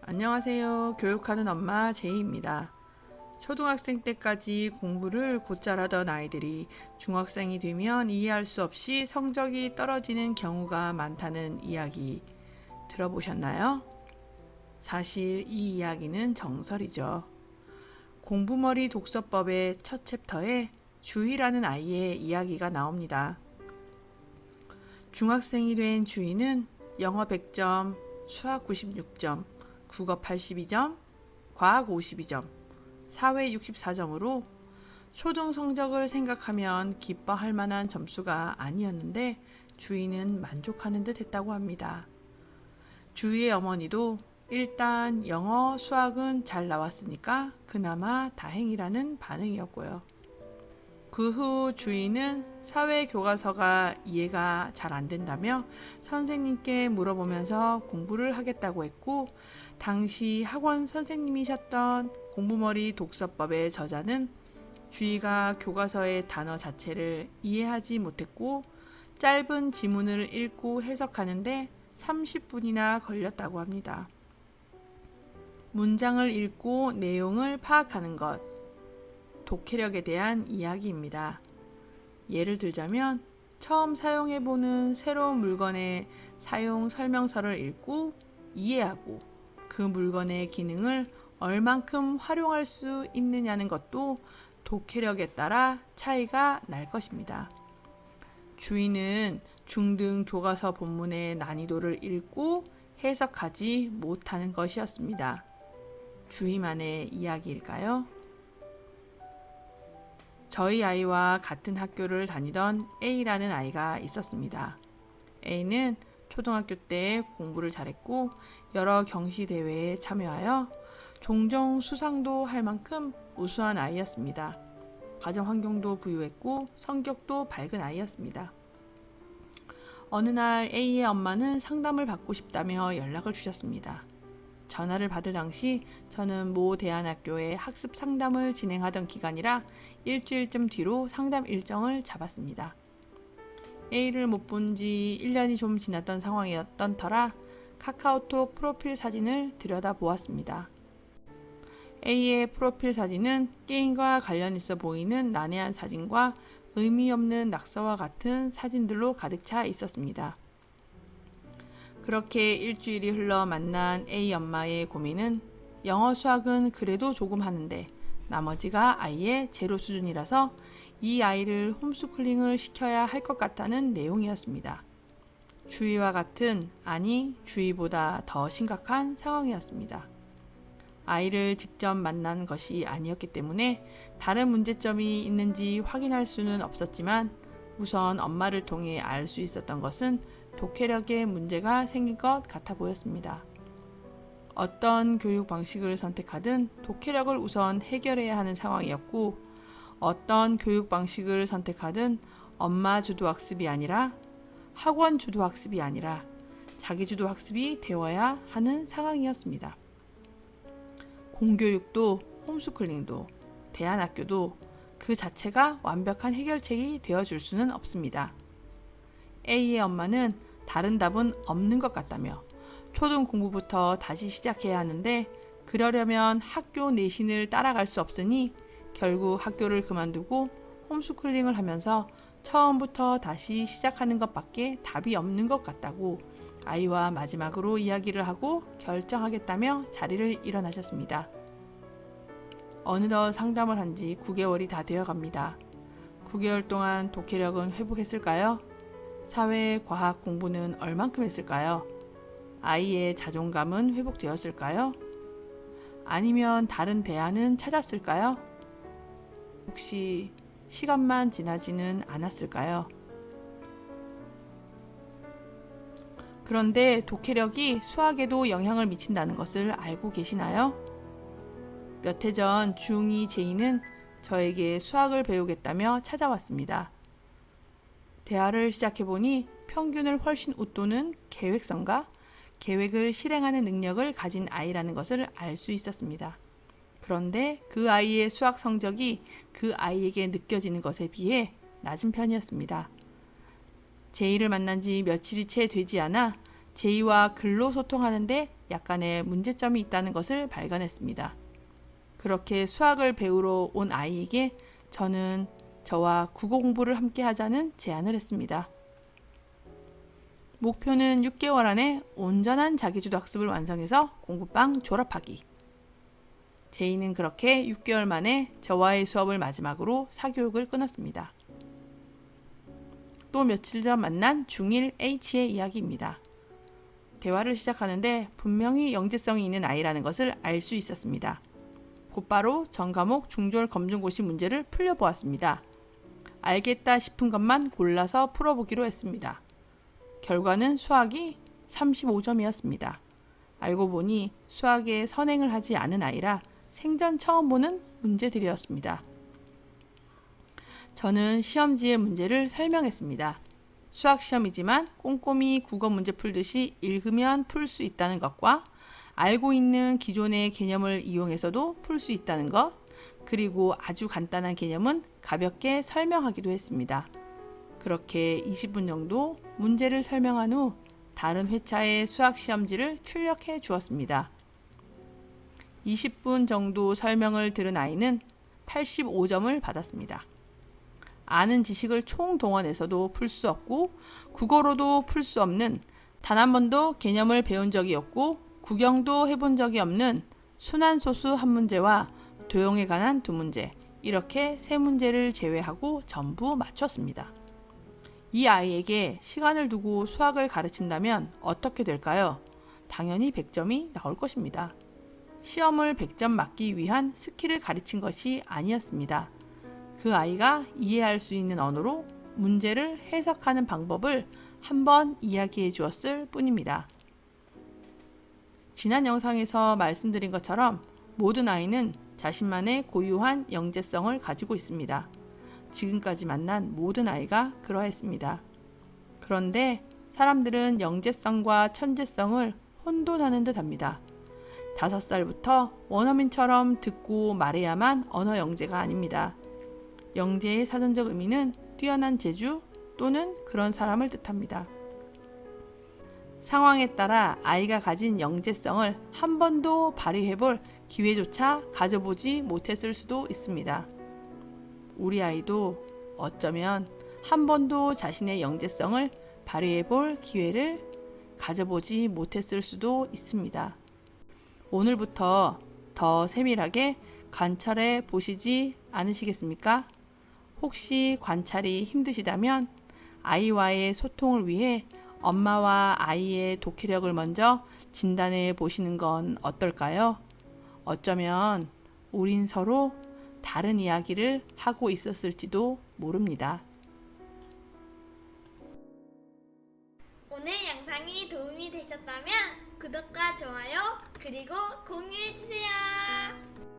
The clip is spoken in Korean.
안녕하세요. 교육하는 엄마 제이입니다. 초등학생 때까지 공부를 곧잘 하던 아이들이 중학생이 되면 이해할 수 없이 성적이 떨어지는 경우가 많다는 이야기 들어보셨나요? 사실 이 이야기는 정설이죠. 공부머리 독서법의 첫 챕터에 주희라는 아이의 이야기가 나옵니다. 중학생이 된 주희는 영어 100점, 수학 96점, 국어 82점, 과학 52점, 사회 64점으로 초등 성적을 생각하면 기뻐할 만한 점수가 아니었는데 주희는 만족하는 듯 했다고 합니다. 주희의 어머니도 일단 영어, 수학은 잘 나왔으니까 그나마 다행이라는 반응이었고요. 그 후 주희는 사회 교과서가 이해가 잘 안 된다며 선생님께 물어보면서 공부를 하겠다고 했고, 당시 학원 선생님이셨던 공부머리 독서법의 저자는 주희가 교과서의 단어 자체를 이해하지 못했고 짧은 지문을 읽고 해석하는데 30분이나 걸렸다고 합니다. 문장을 읽고 내용을 파악하는 것, 독해력에 대한 이야기입니다. 예를 들자면 처음 사용해보는 새로운 물건의 사용 설명서를 읽고 이해하고 그 물건의 기능을 얼만큼 활용할 수 있느냐는 것도 독해력에 따라 차이가 날 것입니다. 주희는 중등 교과서 본문의 난이도를 읽고 해석하지 못하는 것이었습니다. 주희만의 이야기일까요? 저희 아이와 같은 학교를 다니던 A라는 아이가 있었습니다. A는 초등학교 때 공부를 잘했고 여러 경시 대회에 참여하여 종종 수상도 할 만큼 우수한 아이였습니다. 가정 환경도 부유했고 성격도 밝은 아이였습니다. 어느 날 A의 엄마는 상담을 받고 싶다며 연락을 주셨습니다. 전화를 받을 당시 저는 모 대안학교에 학습 상담을 진행하던 기간이라 일주일쯤 뒤로 상담 일정을 잡았습니다. A를 못 본 지 1년이 좀 지났던 상황이었던 터라 카카오톡 프로필 사진을 들여다보았습니다. A의 프로필 사진은 게임과 관련 있어 보이는 난해한 사진과 의미 없는 낙서와 같은 사진들로 가득 차 있었습니다. 그렇게 일주일이 흘러 만난 A 엄마의 고민은 영어 수학은 그래도 조금 하는데 나머지가 아이의 제로 수준이라서 이 아이를 홈스쿨링을 시켜야 할 것 같다는 내용이었습니다. 주희와 같은, 아니 주희보다 더 심각한 상황이었습니다. 아이를 직접 만난 것이 아니었기 때문에 다른 문제점이 있는지 확인할 수는 없었지만 우선 엄마를 통해 알 수 있었던 것은 독해력에 문제가 생긴 것 같아 보였습니다. 어떤 교육 방식을 선택하든 독해력을 우선 해결해야 하는 상황이었고 어떤 교육 방식을 선택하든 엄마 주도 학습이 아니라 학원 주도 학습이 아니라 자기 주도 학습이 되어야 하는 상황이었습니다. 공교육도 홈스쿨링도 대안학교도 그 자체가 완벽한 해결책이 되어줄 수는 없습니다. A의 엄마는 다른 답은 없는 것 같다며 초등 공부부터 다시 시작해야 하는데 그러려면 학교 내신을 따라갈 수 없으니 결국 학교를 그만두고 홈스쿨링을 하면서 처음부터 다시 시작하는 것밖에 답이 없는 것 같다고 아이와 마지막으로 이야기를 하고 결정하겠다며 자리를 일어나셨습니다. 어느덧 상담을 한 지 9개월이 다 되어 갑니다. 9개월 동안 독해력은 회복했을까요? 사회, 과학 공부는 얼만큼 했을까요? 아이의 자존감은 회복되었을까요? 아니면 다른 대안은 찾았을까요? 혹시 시간만 지나지는 않았을까요? 그런데 독해력이 수학에도 영향을 미친다는 것을 알고 계시나요? 몇 해 전 중2 제이는 저에게 수학을 배우겠다며 찾아왔습니다. 대화를 시작해보니 평균을 훨씬 웃도는 계획성과 계획을 실행하는 능력을 가진 아이라는 것을 알 수 있었습니다. 그런데 그 아이의 수학 성적이 그 아이에게 느껴지는 것에 비해 낮은 편이었습니다. 제이를 만난 지 며칠이 채 되지 않아 제이와 글로 소통하는데 약간의 문제점이 있다는 것을 발견했습니다. 그렇게 수학을 배우러 온 아이에게 저는 저와 국어 공부를 함께 하자는 제안을 했습니다. 목표는 6개월 안에 온전한 자기주도 학습을 완성해서 공부방 졸업하기. 제이는 그렇게 6개월 만에 저와의 수업을 마지막으로 사교육을 끊었습니다. 또 며칠 전 만난 중1 H의 이야기입니다. 대화를 시작하는데 분명히 영재성이 있는 아이라는 것을 알 수 있었습니다. 곧바로 전 과목 중졸 검증고시 문제를 풀려보았습니다. 알겠다 싶은 것만 골라서 풀어보기로 했습니다. 결과는 수학이 35점이었습니다. 알고 보니 수학에 선행을 하지 않은 아이라 생전 처음 보는 문제들이었습니다. 저는 시험지의 문제를 설명했습니다. 수학 시험이지만 꼼꼼히 국어 문제 풀듯이 읽으면 풀 수 있다는 것과 알고 있는 기존의 개념을 이용해서도 풀 수 있다는 것, 그리고 아주 간단한 개념은 가볍게 설명하기도 했습니다. 그렇게 20분 정도 문제를 설명한 후 다른 회차의 수학 시험지를 출력해 주었습니다. 20분 정도 설명을 들은 아이는 85점을 받았습니다. 아는 지식을 총동원해서도 풀 수 없고 국어로도 풀 수 없는, 단 한 번도 개념을 배운 적이 없고 구경도 해본 적이 없는 순환소수 한 문제와 도형에 관한 두 문제, 이렇게 세 문제를 제외하고 전부 맞췄습니다. 이 아이에게 시간을 두고 수학을 가르친다면 어떻게 될까요? 당연히 100점이 나올 것입니다. 시험을 100점 맞기 위한 스킬을 가르친 것이 아니었습니다. 그 아이가 이해할 수 있는 언어로 문제를 해석하는 방법을 한번 이야기해 주었을 뿐입니다. 지난 영상에서 말씀드린 것처럼 모든 아이는 자신만의 고유한 영재성을 가지고 있습니다. 지금까지 만난 모든 아이가 그러했습니다. 그런데 사람들은 영재성과 천재성을 혼돈하는 듯 합니다. 5살부터 원어민처럼 듣고 말해야만 언어 영재가 아닙니다. 영재의 사전적 의미는 뛰어난 재주 또는 그런 사람을 뜻합니다. 상황에 따라 아이가 가진 영재성을 한 번도 발휘해볼 기회조차 가져보지 못했을 수도 있습니다. 우리 아이도 어쩌면 한 번도 자신의 영재성을 발휘해볼 기회를 가져보지 못했을 수도 있습니다. 오늘부터 더 세밀하게 관찰해 보시지 않으시겠습니까? 혹시 관찰이 힘드시다면 아이와의 소통을 위해 엄마와 아이의 독해력을 먼저 진단해 보시는 건 어떨까요? 어쩌면 우린 서로 다른 이야기를 하고 있었을지도 모릅니다. 오늘 영상이 도움이 되셨다면 구독과 좋아요 그리고 공유해주세요.